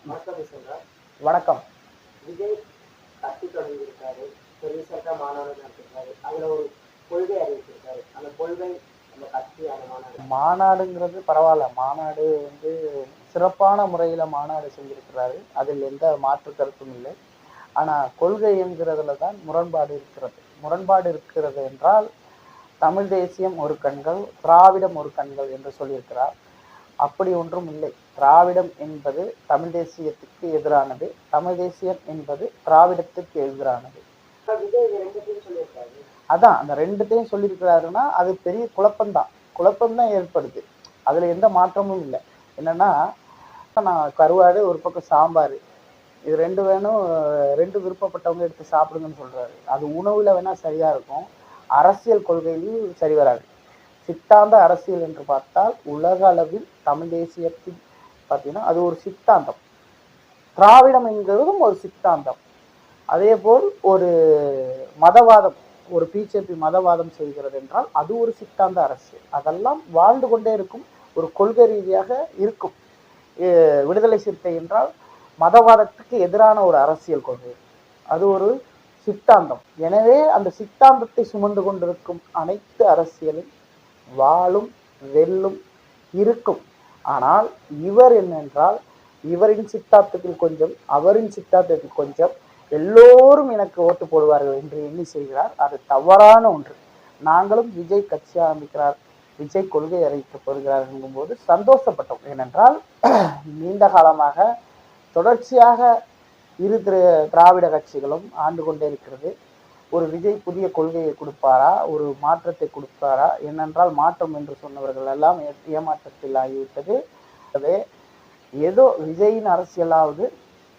வணக்கம் விஸ்வநாத். வணக்கம். விஜய் கட்சி தொடங்கியிருக்காரு. இப்போ ரீசெண்டாக மாநாடு நடத்திருக்காரு. அதில் ஒரு கொள்கை அறிவிச்சிருக்காரு. அந்த கொள்கை அந்த கட்சி அந்த மாநாடுங்கிறது பரவாயில்ல. மாநாடு சிறப்பான முறையில் மாநாடு செஞ்சிருக்கிறாரு. அதில் எந்த மாற்று கருத்தும் இல்லை. ஆனால் கொள்கை என்கிறதுல தான் முரண்பாடு இருக்கிறது. முரண்பாடு இருக்கிறது என்றால் தமிழ் தேசியம் ஒரு கண்கள், திராவிடம் ஒரு கண்கள் என்று சொல்லியிருக்கிறார். அப்படி ஒன்றும் இல்லை. திராவிடம் என்பது தமிழ் தேசியத்துக்கு எதிரானது, தமிழ் தேசியம் என்பது திராவிடத்துக்கு எதிரானது. அதான் அந்த ரெண்டுத்தையும் சொல்லியிருக்கிறாருன்னா அது பெரிய குழப்பம்தான் ஏற்படுது. அதுல எந்த மாற்றமும் இல்லை. என்னன்னா, நான் கருவாடு ஒரு பக்கம் சாம்பார், இது ரெண்டு வேணும், ரெண்டு விருப்பப்பட்டவங்க எடுத்து சாப்பிடுங்கன்னு சொல்றாரு. அது உணவுல வேணா சரியா இருக்கும், அரசியல் கொள்கையிலும் சரி வராது. சித்தாந்த அரசியல் என்று பார்த்தால் உலக அளவில் தமிழ் தேசியத்தில் பார்த்தீங்கன்னா அது ஒரு சித்தாந்தம். திராவிடம் என்கிறதும் ஒரு சித்தாந்தம். அதே போல் ஒரு மதவாதம், ஒரு பிஜேபி மதவாதம் செய்கிறது என்றால் அது ஒரு சித்தாந்த அரசியல். அதெல்லாம் வாழ்ந்து கொண்டே இருக்கும், ஒரு கொள்கை ரீதியாக இருக்கும். விடுதலை சிறுத்தை என்றால் மதவாதத்துக்கு எதிரான ஒரு அரசியல் கொள்கை, அது ஒரு சித்தாந்தம். எனவே அந்த சித்தாந்தத்தை சுமந்து கொண்டிருக்கும் அனைத்து அரசியலும் வாழும் வெல்லும் இருக்கும். ஆனால் இவர் என்னென்றால் இவரின் சித்தாந்தத்தில் கொஞ்சம், அவரின் சித்தாந்தத்தில் கொஞ்சம், எல்லோரும் எனக்கு ஓட்டு போடுவார்கள் என்று எண்ணி செய்கிறார். அது தவறான ஒன்று. நாங்களும் விஜய் கட்சி ஆரம்பிக்கிறார், விஜய் கொள்கை அறிவிக்கப்படுகிறார் என்கும்போது சந்தோஷப்பட்டோம். ஏனென்றால் நீண்ட காலமாக தொடர்ச்சியாக இரு திராவிட கட்சிகளும் ஆண்டு கொண்டே இருக்கிறது. ஒரு விஜய் புதிய கொள்கையை கொடுப்பாரா, ஒரு மாற்றத்தை கொடுப்பாரா? ஏனென்றால் மாற்றம் என்று சொன்னவர்கள் எல்லாம் ஏமாற்றத்தில் ஆகிவிட்டது. ஏதோ விஜயின் அரசியலாவது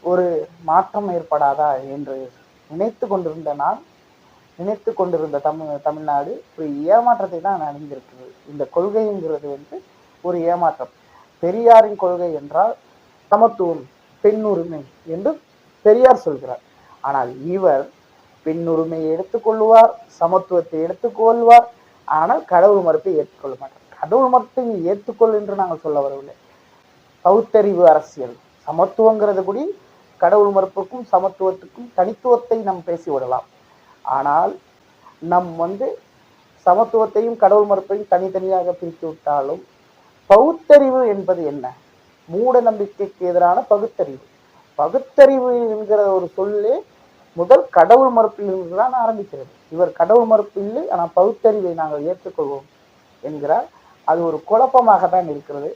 ஒரு மாற்றம் ஏற்படாதா என்று நினைத்து கொண்டிருந்த தமிழ்நாடு ஒரு ஏமாற்றத்தை தான் அடைந்திருக்கிறது. இந்த கொள்கைங்கிறது ஒரு ஏமாற்றம். பெரியாரின் கொள்கை என்றால் சமத்துவம், பெண்ணுரிமை என்று பெரியார் சொல்கிறார். ஆனால் இவர் பெண்ணுரிமையை எடுத்துக்கொள்வார், சமத்துவத்தை எடுத்துக்கொள்வார், ஆனால் கடவுள் மறுப்பை ஏற்றுக்கொள்ள மாட்டார். கடவுள் மறுப்பை ஏற்றுக்கொள் என்று நாங்கள் சொல்ல வரவில்லை. பகுத்தறிவு அரசியல், சமத்துவங்கிறது கூடி கடவுள் மறுப்புக்கும் சமத்துவத்துக்கும் தனித்துவத்தை நாம் பேசிவிடலாம். ஆனால் நம் சமத்துவத்தையும் கடவுள் மறுப்பையும் தனித்தனியாக பிரித்து விட்டாலும் பகுத்தறிவு என்பது என்ன? மூட நம்பிக்கைக்கு எதிரான பகுத்தறிவு. பகுத்தறிவு என்கிற ஒரு சொல்லே முதல் கடவுள் மறுப்பில் இருந்துதான் ஆரம்பிக்கிறது. இவர் கடவுள் மறுப்பு இல்லை, ஆனால் பகுத்தறிவை நாங்கள் ஏற்றுக்கொள்வோம் என்கிறார். அது ஒரு குழப்பமாக தான் இருக்கிறது.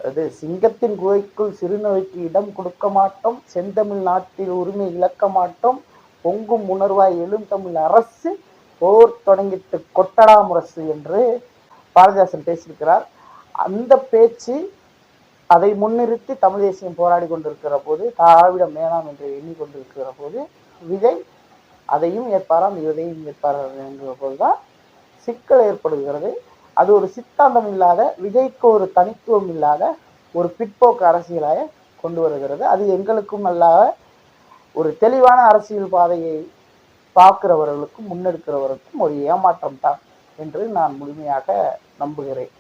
அது சிங்கத்தின் குகைக்குள் சிறுநோய்க்கு இடம் கொடுக்க மாட்டோம், செந்தமிழ் நாட்டில் உரிமை இழக்க மாட்டோம், பொங்கும் உணர்வாய் எழும் தமிழ் அரசு போர் தொடங்கிட்டு கொட்டடா முரசு என்று பாரதிதாசன் பேசியிருக்கிறார். அந்த பேச்சு அதை முன்னிறுத்தி தமிழ் தேசியம் போராடி கொண்டிருக்கிற போது, திராவிடம் வேணாம் என்று எண்ணிக்கொண்டிருக்கிற போது விஜய் அதையும் ஏற்பாராம், இதையும் ஏற்பாராம் என்கிற போதுதான் சிக்கல் ஏற்படுகிறது. அது ஒரு சித்தாந்தம் இல்லாத, விஜய்க்கு ஒரு தனித்துவம் இல்லாத ஒரு பிற்போக்கு அரசியலாக கொண்டு வருகிறது. அது எங்களுக்கும் அல்லாத ஒரு தெளிவான அரசியல் பாதையை பார்க்கிறவர்களுக்கும் முன்னெடுக்கிறவர்களுக்கும் ஒரு ஏமாற்றம் தான் என்று நான் முழுமையாக நம்புகிறேன்.